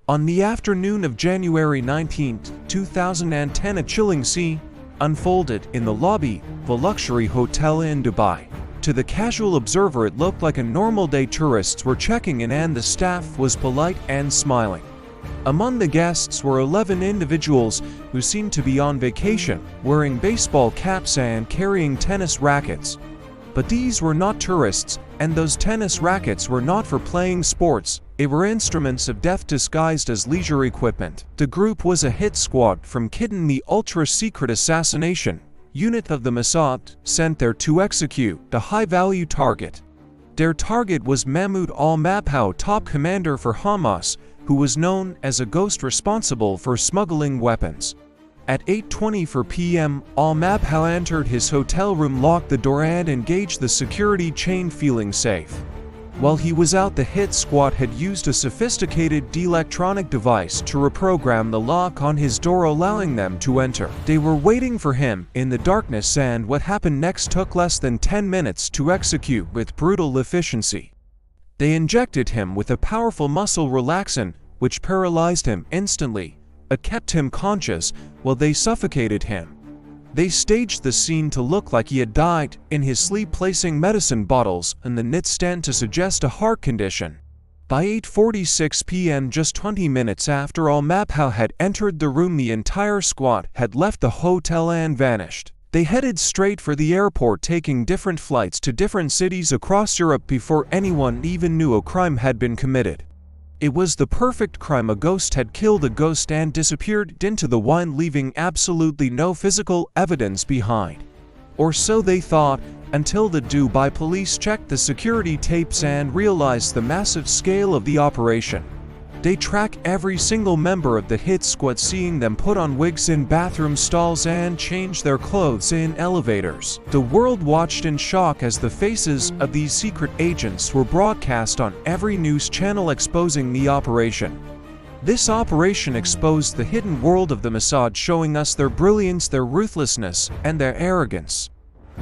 On the afternoon of January 19, 2010, a chilling scene unfolded in the lobby of a luxury hotel in Dubai. To the casual observer, it looked like a normal day. Tourists were checking in and the staff was polite and smiling. Among the guests were 11 individuals who seemed to be on vacation, wearing baseball caps and carrying tennis rackets. But these were not tourists, and those tennis rackets were not for playing sports. They were instruments of death disguised as leisure equipment. The group was a hit squad from Kidon, the ultra-secret assassination unit of the Mossad, sent there to execute the high-value target. Their target was Mahmoud al-Mabhouh, top commander for Hamas, who was known as a ghost responsible for smuggling weapons. At 8:24 p.m., al-Mabhouh entered his hotel room, locked the door and engaged the security chain, feeling safe. While he was out, the hit squad had used a sophisticated electronic device to reprogram the lock on his door, allowing them to enter. They were waiting for him in the darkness, and what happened next took less than 10 minutes to execute with brutal efficiency. They injected him with a powerful muscle relaxant, which paralyzed him instantly, but kept him conscious while they suffocated him. They staged the scene to look like he had died in his sleep, placing medicine bottles in the nightstand to suggest a heart condition. By 8:46 p.m., just 20 minutes after al-Mabhouh had entered the room, the entire squad had left the hotel and vanished. They headed straight for the airport, taking different flights to different cities across Europe before anyone even knew a crime had been committed. It was the perfect crime. A ghost had killed a ghost and disappeared into the wind, leaving absolutely no physical evidence behind. Or so they thought, until the Dubai police checked the security tapes and realized the massive scale of the operation. They track every single member of the hit squad, seeing them put on wigs in bathroom stalls and change their clothes in elevators. The world watched in shock as the faces of these secret agents were broadcast on every news channel, exposing the operation. This operation exposed the hidden world of the Mossad, showing us their brilliance, their ruthlessness, and their arrogance.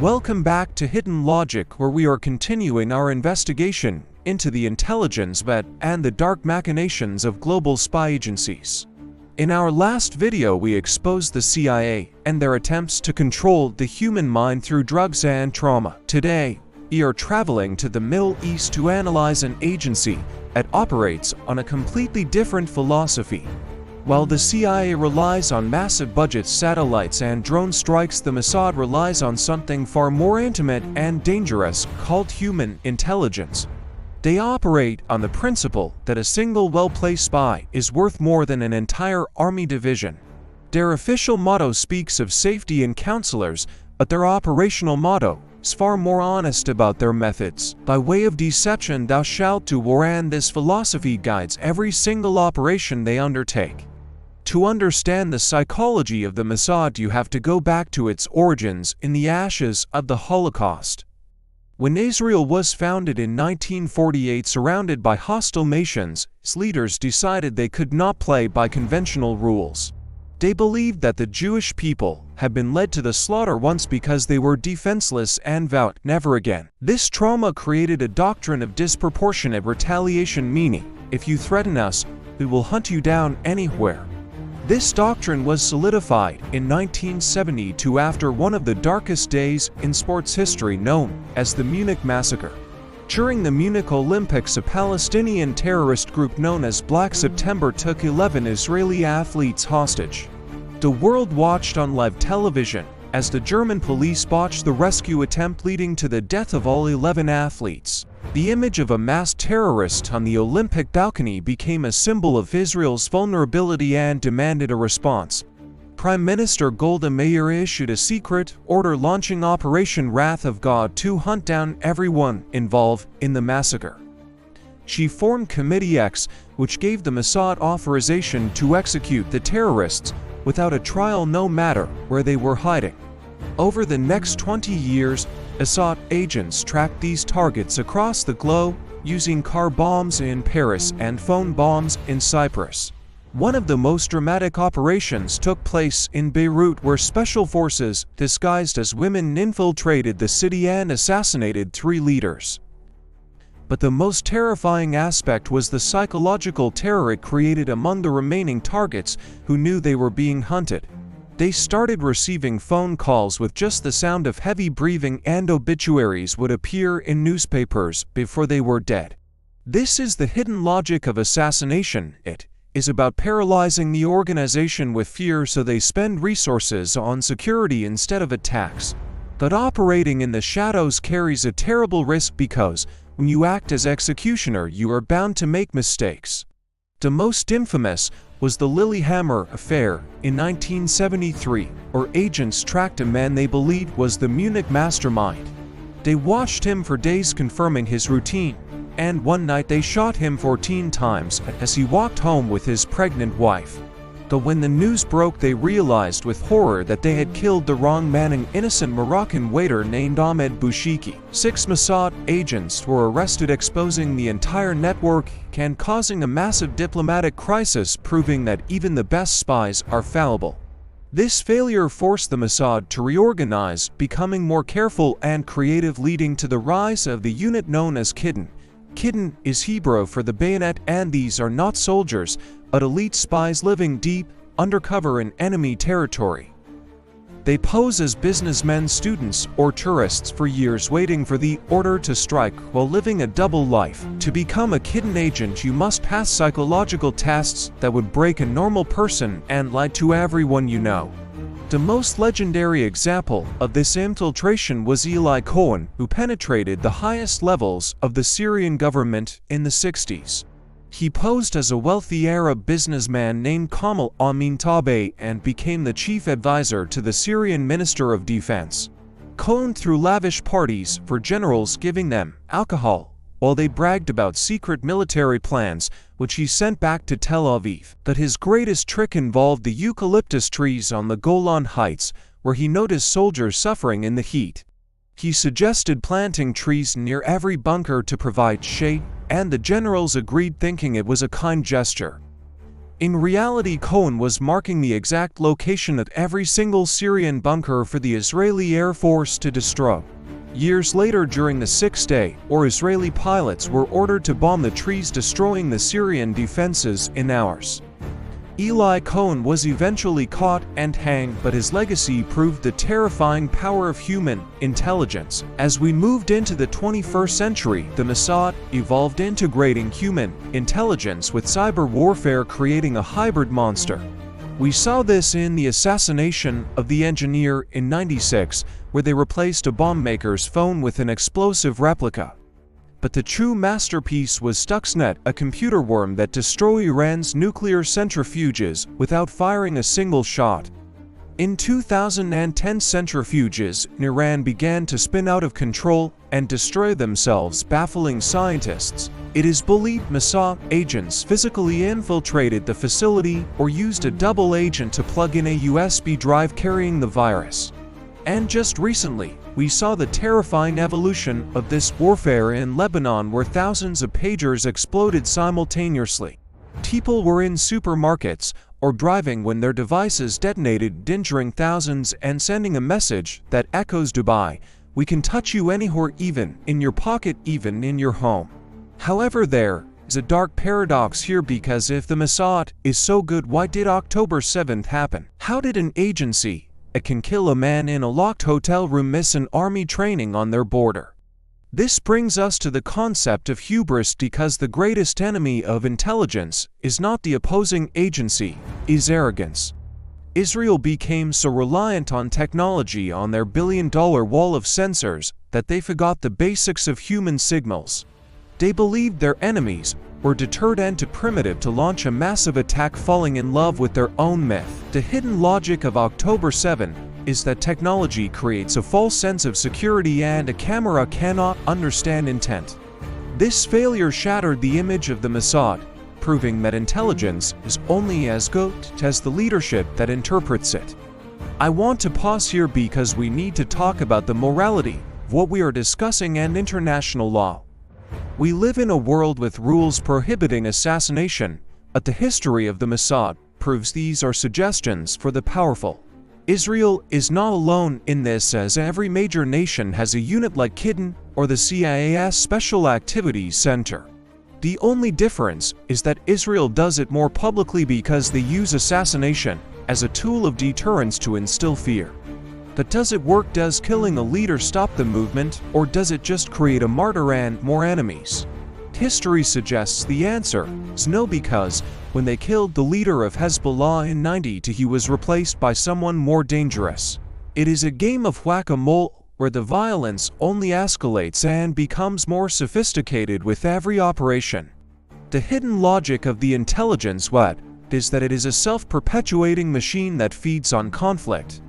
Welcome back to Hidden Logic, where we are continuing our investigation into the intelligence web and the dark machinations of global spy agencies. In our last video, we exposed the CIA and their attempts to control the human mind through drugs and trauma. Today, we are traveling to the Middle East to analyze an agency that operates on a completely different philosophy. While the CIA relies on massive budgets, satellites, and drone strikes, the Mossad relies on something far more intimate and dangerous called human intelligence. They operate on the principle that a single well-placed spy is worth more than an entire army division. Their official motto speaks of safety and counselors, but their operational motto is far more honest about their methods. By way of deception, thou shalt do war, and this philosophy guides every single operation they undertake. To understand the psychology of the Mossad, you have to go back to its origins in the ashes of the Holocaust. When Israel was founded in 1948, surrounded by hostile nations, its leaders decided they could not play by conventional rules. They believed that the Jewish people had been led to the slaughter once because they were defenseless, and vowed never again. This trauma created a doctrine of disproportionate retaliation, meaning, if you threaten us, we will hunt you down anywhere. This doctrine was solidified in 1972 after one of the darkest days in sports history, known as the Munich Massacre. During the Munich Olympics, a Palestinian terrorist group known as Black September took 11 Israeli athletes hostage. The world watched on live television as the German police botched the rescue attempt, leading to the death of all 11 athletes. The image of a masked terrorist on the Olympic balcony became a symbol of Israel's vulnerability and demanded a response. Prime Minister Golda Meir issued a secret order launching Operation Wrath of God to hunt down everyone involved in the massacre. She formed Committee X, which gave the Mossad authorization to execute the terrorists without a trial, no matter where they were hiding. Over the next 20 years, Assad agents tracked these targets across the globe, using car bombs in Paris and phone bombs in Cyprus. One of the most dramatic operations took place in Beirut, where special forces disguised as women infiltrated the city and assassinated 3 leaders. But the most terrifying aspect was the psychological terror it created among the remaining targets who knew they were being hunted. They started receiving phone calls with just the sound of heavy breathing, and obituaries would appear in newspapers before they were dead. This is the hidden logic of assassination. It is about paralyzing the organization with fear so they spend resources on security instead of attacks. But operating in the shadows carries a terrible risk because when you act as executioner, you are bound to make mistakes. The most infamous was the Lillehammer affair in 1973, where agents tracked a man they believed was the Munich mastermind. They watched him for days, confirming his routine, and one night they shot him 14 times as he walked home with his pregnant wife. But when the news broke, they realized with horror that they had killed the wrong man, an innocent Moroccan waiter named Ahmed Bouchiki. 6 Mossad agents were arrested, exposing the entire network and causing a massive diplomatic crisis, proving that even the best spies are fallible. This failure forced the Mossad to reorganize, becoming more careful and creative, leading to the rise of the unit known as Kidon. Kidon is Hebrew for the bayonet, and these are not soldiers, but elite spies living deep undercover in enemy territory. They pose as businessmen, students, or tourists for years, waiting for the order to strike while living a double life. To become a Kidon agent, you must pass psychological tests that would break a normal person and lie to everyone you know. The most legendary example of this infiltration was Eli Cohen, who penetrated the highest levels of the Syrian government in the 60s. He posed as a wealthy Arab businessman named Kamal Amin-Tabay and became the chief advisor to the Syrian Minister of Defense. Cohen threw lavish parties for generals, giving them alcohol, while they bragged about secret military plans, which he sent back to Tel Aviv. But his greatest trick involved the eucalyptus trees on the Golan Heights, where he noticed soldiers suffering in the heat. He suggested planting trees near every bunker to provide shade, and the generals agreed, thinking it was a kind gesture. In reality, Cohen was marking the exact location of every single Syrian bunker for the Israeli Air Force to destroy. Years later, during the 6th Day, Israeli pilots were ordered to bomb the trees, destroying the Syrian defenses in hours. Eli Cohen was eventually caught and hanged, but his legacy proved the terrifying power of human intelligence. As we moved into the 21st century, the Mossad evolved, integrating human intelligence with cyber warfare, creating a hybrid monster. We saw this in the assassination of the engineer in '96, where they replaced a bomb maker's phone with an explosive replica. But the true masterpiece was Stuxnet, a computer worm that destroyed Iran's nuclear centrifuges without firing a single shot. In 2010, centrifuges in Iran began to spin out of control and destroy themselves, baffling scientists. It is believed Mossad agents physically infiltrated the facility or used a double agent to plug in a USB drive carrying the virus. And just recently, we saw the terrifying evolution of this warfare in Lebanon, where thousands of pagers exploded simultaneously. People were in supermarkets or driving when their devices detonated, injuring thousands and sending a message that echoes Dubai: "We can touch you anywhere, even in your pocket, even in your home." However, there is a dark paradox here, because if the Mossad is so good, why did October 7th happen? How did an agency that can kill a man in a locked hotel room miss an army training on their border? This brings us to the concept of hubris, because the greatest enemy of intelligence is not the opposing agency, it is arrogance. Israel became so reliant on technology, on their billion-dollar wall of sensors, that they forgot the basics of human signals. They believed their enemies were deterred and too primitive to launch a massive attack, falling in love with their own myth. The hidden logic of October 7 is that technology creates a false sense of security, and a camera cannot understand intent. This failure shattered the image of the Mossad, proving that intelligence is only as good as the leadership that interprets it. I want to pause here because we need to talk about the morality of what we are discussing and international law. We live in a world with rules prohibiting assassination, but the history of the Mossad proves these are suggestions for the powerful. Israel is not alone in this, as every major nation has a unit like Kidon or the CIA's Special Activities Center. The only difference is that Israel does it more publicly because they use assassination as a tool of deterrence to instill fear. But does it work? Does killing a leader stop the movement, or does it just create a martyr and more enemies? History suggests the answer is no, because when they killed the leader of Hezbollah in '92, he was replaced by someone more dangerous. It is a game of whack-a-mole where the violence only escalates and becomes more sophisticated with every operation. The hidden logic of the intelligence web is that it is a self-perpetuating machine that feeds on conflict.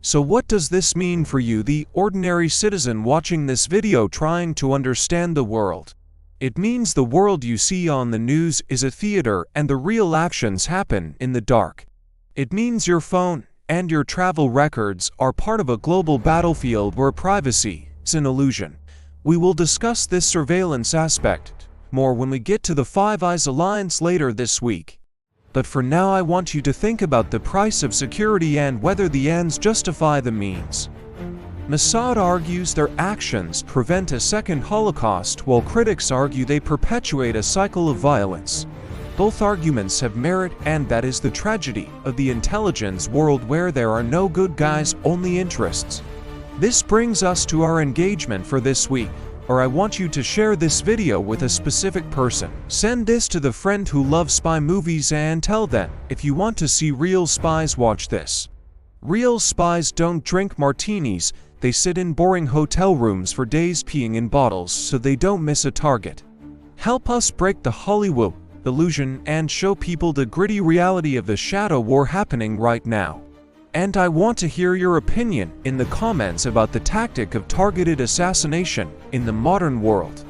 So what does this mean for you, the ordinary citizen watching this video trying to understand the world? It means the world you see on the news is a theater and the real actions happen in the dark. It means your phone and your travel records are part of a global battlefield where privacy is an illusion. We will discuss this surveillance aspect more when we get to the Five Eyes Alliance later this week. But for now, I want you to think about the price of security and whether the ends justify the means. Mossad argues their actions prevent a second Holocaust, while critics argue they perpetuate a cycle of violence. Both arguments have merit, and that is the tragedy of the intelligence world, where there are no good guys, only interests. This brings us to our engagement for this week, or I want you to share this video with a specific person. Send this to the friend who loves spy movies and tell them, if you want to see real spies, watch this. Real spies don't drink martinis. They sit in boring hotel rooms for days peeing in bottles so they don't miss a target. Help us break the Hollywood illusion and show people the gritty reality of the shadow war happening right now. And I want to hear your opinion in the comments about the tactic of targeted assassination in the modern world.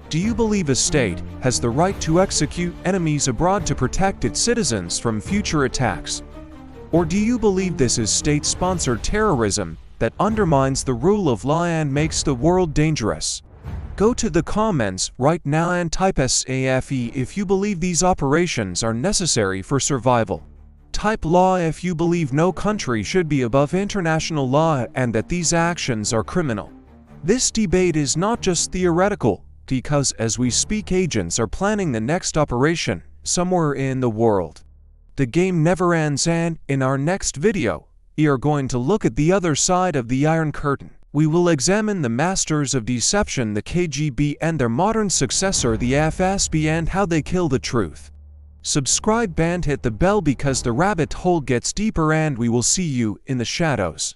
Do you believe a state has the right to execute enemies abroad to protect its citizens from future attacks? Or do you believe this is state-sponsored terrorism that undermines the rule of law and makes the world dangerous? Go to the comments right now and type SAFE if you believe these operations are necessary for survival. Type law if you believe no country should be above international law and that these actions are criminal. This debate is not just theoretical, because as we speak, agents are planning the next operation somewhere in the world. The game never ends, and in our next video, we are going to look at the other side of the Iron Curtain. We will examine the masters of deception, the KGB, and their modern successor, the FSB, and how they kill the truth. Subscribe and hit the bell because the rabbit hole gets deeper, and we will see you in the shadows.